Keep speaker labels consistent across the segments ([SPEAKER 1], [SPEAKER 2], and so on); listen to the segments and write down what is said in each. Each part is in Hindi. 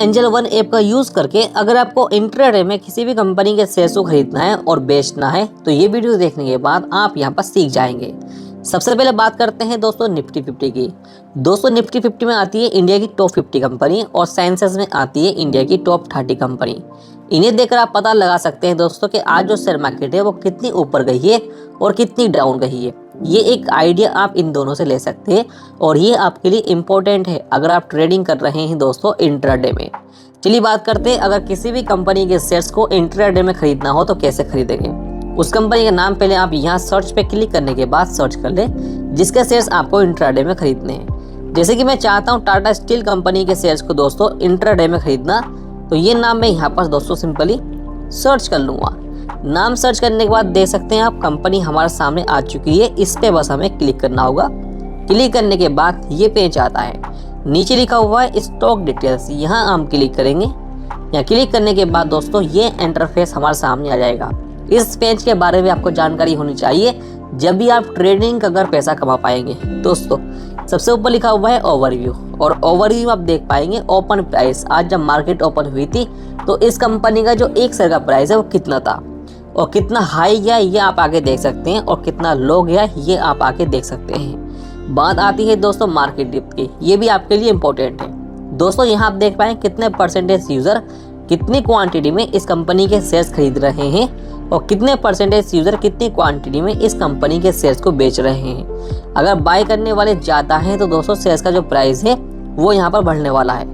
[SPEAKER 1] एंजल वन ऐप का यूज करके अगर आपको इंट्राडे में किसी भी कंपनी के शेयर्स को खरीदना है और बेचना है तो ये वीडियो देखने के बाद आप यहाँ पर सीख जाएंगे। सबसे पहले बात करते हैं दोस्तों निफ्टी 50 की। दोस्तों निफ्टी 50 में आती है इंडिया की टॉप 50 कंपनी और सेंसेक्स में आती है इंडिया की टॉप 30 कंपनी। इन्हें देखकर आप पता लगा सकते हैं दोस्तों कि आज जो शेयर मार्केट है वो कितनी ऊपर गई है और कितनी डाउन गई है। ये एक आइडिया आप इन दोनों से ले सकते हैं और ये आपके लिए इम्पोर्टेंट है अगर आप ट्रेडिंग कर रहे हैं दोस्तों इंट्राडे में। चलिए बात करते हैं, अगर किसी भी कंपनी के शेयर्स को इंट्राडे में खरीदना हो तो कैसे खरीदेंगे। उस कंपनी का नाम पहले आप यहाँ सर्च पे क्लिक करने के बाद सर्च कर लें जिसके शेयर्स आपको इंट्राडे में खरीदने हैं। जैसे कि मैं चाहता हूँ टाटा स्टील कंपनी के शेयर्स को दोस्तों इंट्राडे में खरीदना, तो ये नाम मैं यहाँ पर दोस्तों सिंपली सर्च कर लूँगा। नाम सर्च करने के बाद देख सकते हैं आप कंपनी हमारे सामने आ चुकी है। इस पे बस हमें क्लिक करना होगा। क्लिक करने के बाद ये पेज आता है, नीचे लिखा हुआ है स्टॉक डिटेल्स, यहाँ हम क्लिक करेंगे। यहाँ क्लिक करने के बाद दोस्तों ये इंटरफेस हमारे सामने आ जाएगा। इस पेज के बारे में आपको जानकारी होनी चाहिए जब भी आप ट्रेडिंग अगर पैसा कमा पाएंगे। दोस्तों सबसे ऊपर लिखा हुआ है ओवरव्यू, और ओवरव्यू आप देख पाएंगे ओपन प्राइस। आज जब मार्केट ओपन हुई थी तो इस कंपनी का जो एक शेयर का प्राइस है वो कितना था और कितना हाई गया ये आप आगे देख सकते हैं और कितना लो गया ये आप आगे देख सकते हैं। बात आती है दोस्तों मार्केट डिप की, ये भी आपके लिए इम्पोर्टेंट है। दोस्तों यहाँ आप देख पाएंगे कितने परसेंटेज यूजर कितनी क्वांटिटी में इस कंपनी के शेयर्स खरीद रहे हैं और कितने परसेंटेज यूजर कितनी क्वांटिटी में इस कंपनी के शेयर्स को बेच रहे हैं। अगर बाय करने वाले ज़्यादा हैं तो दोस्तों शेयर्स का जो प्राइस है वो यहाँ पर बढ़ने वाला है,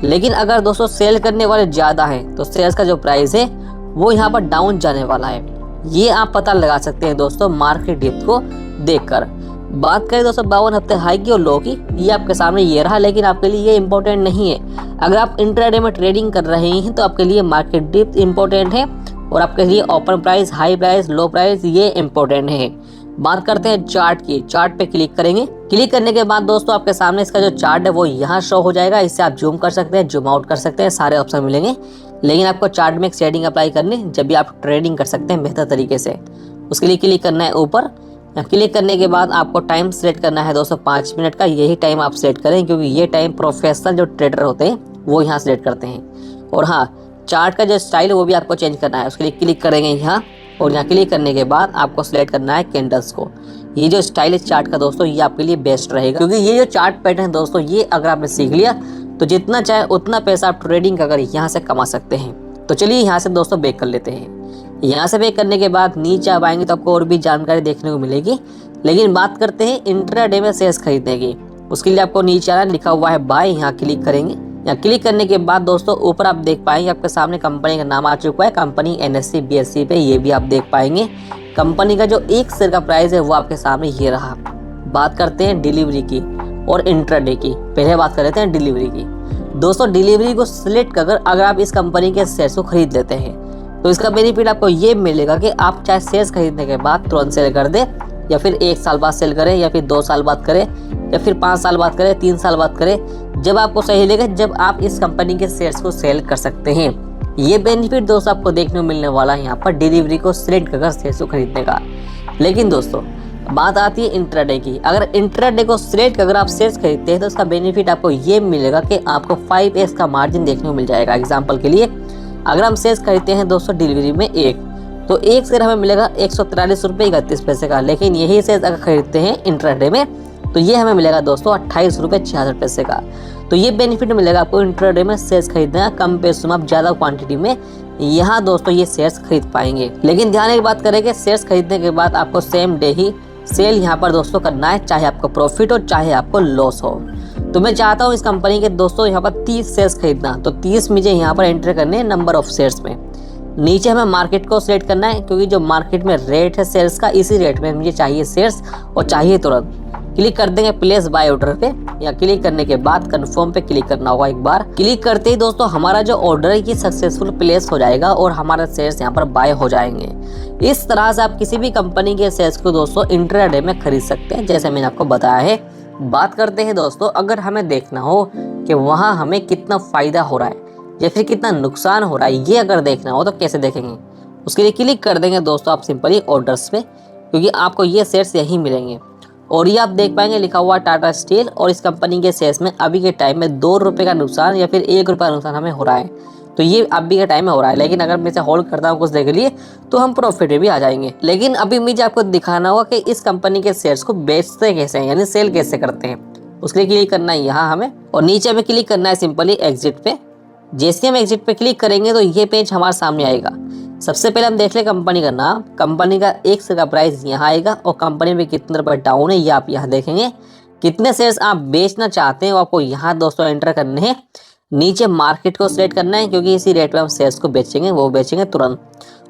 [SPEAKER 1] लेकिन अगर दोस्तों सेल करने वाले ज़्यादा हैं तो शेयर्स का जो प्राइस है वो यहाँ पर डाउन जाने वाला है। ये आप पता लगा सकते हैं दोस्तों मार्केट डिप को देखकर। बात करें दोस्तों 52 हफ्ते हाई की और लो की, ये आपके सामने ये रहा, लेकिन आपके लिए ये इंपॉर्टेंट नहीं है। अगर आप इंट्राडे में ट्रेडिंग कर रहे हैं तो आपके लिए मार्केट डिप इंपॉर्टेंट है और आपके लिए ओपन प्राइस, हाई प्राइस, लो प्राइस ये इंपॉर्टेंट है। बात करते हैं चार्ट की। चार्ट पे क्लिक करेंगे। क्लिक करने के बाद दोस्तों आपके सामने इसका जो चार्ट है वो यहाँ शो हो जाएगा। इससे आप जूम कर सकते हैं, जूम आउट कर सकते हैं, सारे ऑप्शन मिलेंगे। लेकिन आपको चार्ट में एक शेडिंग अप्लाई करनी जब भी आप ट्रेडिंग कर सकते हैं बेहतर तरीके से। उसके लिए क्लिक करना है ऊपर। क्लिक करने के बाद आपको टाइम सेलेक्ट करना है दोस्तों 5 मिनट का। यही टाइम आप सेलेक्ट करें क्योंकि ये टाइम प्रोफेशनल जो ट्रेडर होते हैं वो यहाँ सेलेक्ट करते हैं। और हाँ, चार्ट का जो स्टाइल है वो भी आपको चेंज करना है। उसके लिए क्लिक करेंगे यहाँ, और यहाँ क्लिक करने के बाद आपको सिलेक्ट करना है कैंडल्स को। ये जो स्टाइल है चार्ट का दोस्तों ये आपके लिए बेस्ट रहेगा, क्योंकि ये जो चार्ट पैटर्न है दोस्तों ये अगर आपने सीख लिया तो जितना चाहे उतना पैसा आप ट्रेडिंग अगर यहाँ से कमा सकते हैं। तो चलिए यहाँ से दोस्तों बैक कर लेते हैं। यहाँ से बैक करने के बाद नीचे आप आएंगे तो आपको और भी जानकारी देखने को मिलेगी। लेकिन बात करते हैं इंट्राडे में शेयर्स खरीदने की। उसके लिए आपको नीचे आना, लिखा हुआ है बाय, यहाँ क्लिक करेंगे। यहाँ क्लिक करने के बाद दोस्तों ऊपर आप देख पाएंगे आपके सामने कंपनी का नाम आ चुका है, कंपनी NSE BSE पे, ये भी आप देख पाएंगे। कंपनी का जो एक शेयर का प्राइस है वो आपके सामने ये रहा। बात करते हैं डिलीवरी की और इंट्राडे की। पहले बात कर लेते हैं डिलीवरी की। दोस्तों डिलीवरी को सिलेक्ट कर अगर आप इस कंपनी के शेयर्स को खरीद लेते हैं तो इसका बेनिफिट आपको ये मिलेगा कि आप चाहे शेयर्स खरीदने के बाद तुरंत सेल कर दे, या फिर 1 साल बाद सेल करें, या फिर 2 साल बाद करें, या फिर 5 साल बाद करें, 3 साल बाद करें, जब आपको सही लगे जब आप इस कंपनी के शेयर्स को सेल कर सकते हैं। ये बेनिफिट दोस्तों आपको देखने को मिलने वाला है यहाँ पर डिलीवरी को सिलेक्ट कर शेयर्स को खरीदने का। लेकिन दोस्तों बात आती है इंट्राडे की। अगर इंट्राडे को सिलेक्ट कर अगर आप शेयर्स खरीदते हैं तो उसका बेनिफिट आपको ये मिलेगा कि आपको 5x का मार्जिन देखने को मिल जाएगा। एग्जाम्पल के लिए अगर हम शेयर्स खरीदते हैं दोस्तों डिलीवरी में तो एक शेयर हमें मिलेगा 143 रुपये 31 पैसे का, लेकिन यही शेयर अगर खरीदते हैं इंट्राडे में तो ये हमें मिलेगा दोस्तों 28 रुपये 66 पैसे का। तो ये बेनिफिट मिलेगा आपको इंट्राडे में शेयर्स खरीदना कम पैसों में आप ज़्यादा क्वांटिटी में यहाँ दोस्तों ये शेयर्स खरीद पाएंगे। लेकिन ध्यान एक बात करें कि शेयर्स खरीदने के बाद आपको सेम डे ही सेल यहाँ पर दोस्तों करना है, चाहे आपको प्रॉफिट हो चाहे आपको लॉस हो। तो मैं चाहता हूँ इस कंपनी के दोस्तों यहाँ पर 30 शेयर्स खरीदना, तो 30 मुझे यहाँ पर एंटर करने हैं नंबर ऑफ शेयर्स में। नीचे हमें मार्केट को सिलेक्ट करना है क्योंकि जो मार्केट में रेट है शेयर्स का इसी रेट में मुझे चाहिए शेयर्स और चाहिए तुरंत। क्लिक कर देंगे प्लेस बाय ऑर्डर पे, या क्लिक करने के बाद कंफर्म पे क्लिक करना होगा एक बार। क्लिक करते ही दोस्तों हमारा जो ऑर्डर है ये सक्सेसफुल प्लेस हो जाएगा और हमारे शेयर्स यहाँ पर बाय हो जाएंगे। इस तरह से आप किसी भी कंपनी के शेयर्स को दोस्तों इंट्राडे में खरीद सकते हैं जैसे मैंने आपको बताया है। बात करते हैं दोस्तों अगर हमें देखना हो कि वहाँ हमें कितना फायदा हो रहा है या फिर कितना नुकसान हो रहा है, ये अगर देखना हो तो कैसे देखेंगे। उसके लिए क्लिक कर देंगे दोस्तों आप सिंपली ऑर्डर्स पे, क्योंकि आपको ये शेयर्स यहीं मिलेंगे। और ये आप देख पाएंगे लिखा हुआ टाटा स्टील, और इस कंपनी के शेयर्स में अभी के टाइम में 2 रुपये का नुकसान या फिर 1 रुपये का नुकसान हमें हो रहा है। तो ये अभी के टाइम में हो रहा है, लेकिन अगर मैं इसे होल्ड करता हूँ कुछ देर के लिए तो हम प्रॉफिट में भी आ जाएंगे। लेकिन अभी मुझे आपको दिखाना होगा कि इस कंपनी के शेयर्स को बेचते कैसे हैं, यानी सेल कैसे करते हैं। उसके लिए क्लिक करना है यहाँ हमें, और नीचे हमें क्लिक करना है सिंपली एग्जिट पे। जैसे हम एग्जिट पे क्लिक करेंगे तो ये पेज हमारे सामने आएगा। सबसे पहले हम देख ले कंपनी का नाम, कंपनी का एक शेयर का प्राइस यहाँ आएगा, और कंपनी में कितने रुपए डाउन है ये आप यहाँ देखेंगे। कितने शेयर्स आप बेचना चाहते हैं वो आपको यहाँ दोस्तों एंटर करने हैं। नीचे मार्केट को सिलेक्ट करना है, क्योंकि इसी रेट पे हम शेयर्स को बेचेंगे, वो बेचेंगे तुरंत।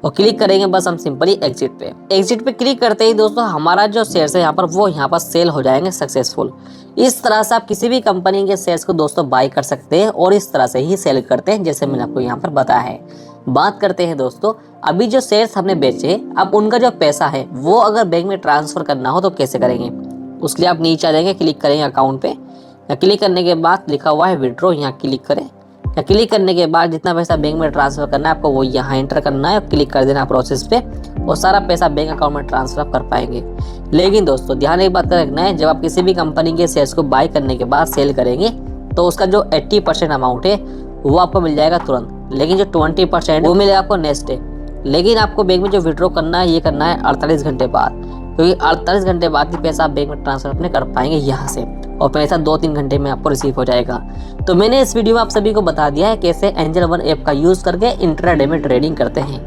[SPEAKER 1] और क्लिक करेंगे बस हम सिंपली एग्जिट पे। एग्जिट पे क्लिक करते ही दोस्तों हमारा जो शेयर्स है यहाँ पर वो यहाँ पर सेल हो जाएंगे सक्सेसफुल। इस तरह से आप किसी भी कंपनी के शेयर्स को दोस्तों बाय कर सकते हैं और इस तरह से ही सेल करते हैं, जैसे मैंने आपको यहाँ पर बताया है। बात करते हैं दोस्तों अभी जो शेयर्स हमने बेचे, अब उनका जो पैसा है वो अगर बैंक में ट्रांसफर करना हो तो कैसे करेंगे। उसके लिए आप नीचे आ जाएंगे, क्लिक करेंगे अकाउंट पे। या क्लिक करने के बाद लिखा हुआ है विड्रॉ, यहाँ क्लिक करें। या क्लिक करने के बाद जितना पैसा बैंक में ट्रांसफर करना है आपको वो यहाँ एंटर करना है, और क्लिक कर देना प्रोसेस पे, और सारा पैसा बैंक अकाउंट में ट्रांसफर कर पाएंगे। लेकिन दोस्तों ध्यान एक बात का रखना है, जब आप किसी भी कंपनी के शेयर्स को बाय करने के बाद सेल करेंगे तो उसका जो 80% अमाउंट है वो आपको मिल जाएगा तुरंत, लेकिन जो 20% वो मिलेगा आपको नेक्स्ट डे। लेकिन आपको बैंक में जो विड्रॉ करना है ये करना है 48 घंटे बाद, क्योंकि 48 घंटे बाद ही पैसा आप बैंक में ट्रांसफर अपने कर पाएंगे यहाँ से, और पैसा 2-3 घंटे में आपको रिसीव हो जाएगा। तो मैंने इस वीडियो में आप सभी को बता दिया है कैसे एंजल वन ऐप का यूज़ करके इंट्राडे में ट्रेडिंग करते हैं।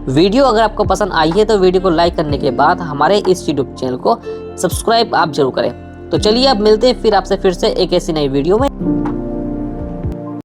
[SPEAKER 1] वीडियो अगर आपको पसंद आई है तो वीडियो को लाइक करने के बाद हमारे इस यूट्यूब चैनल को सब्सक्राइब आप जरूर करें। तो चलिए अब मिलते हैं फिर आपसे फिर से एक ऐसी नई वीडियो में।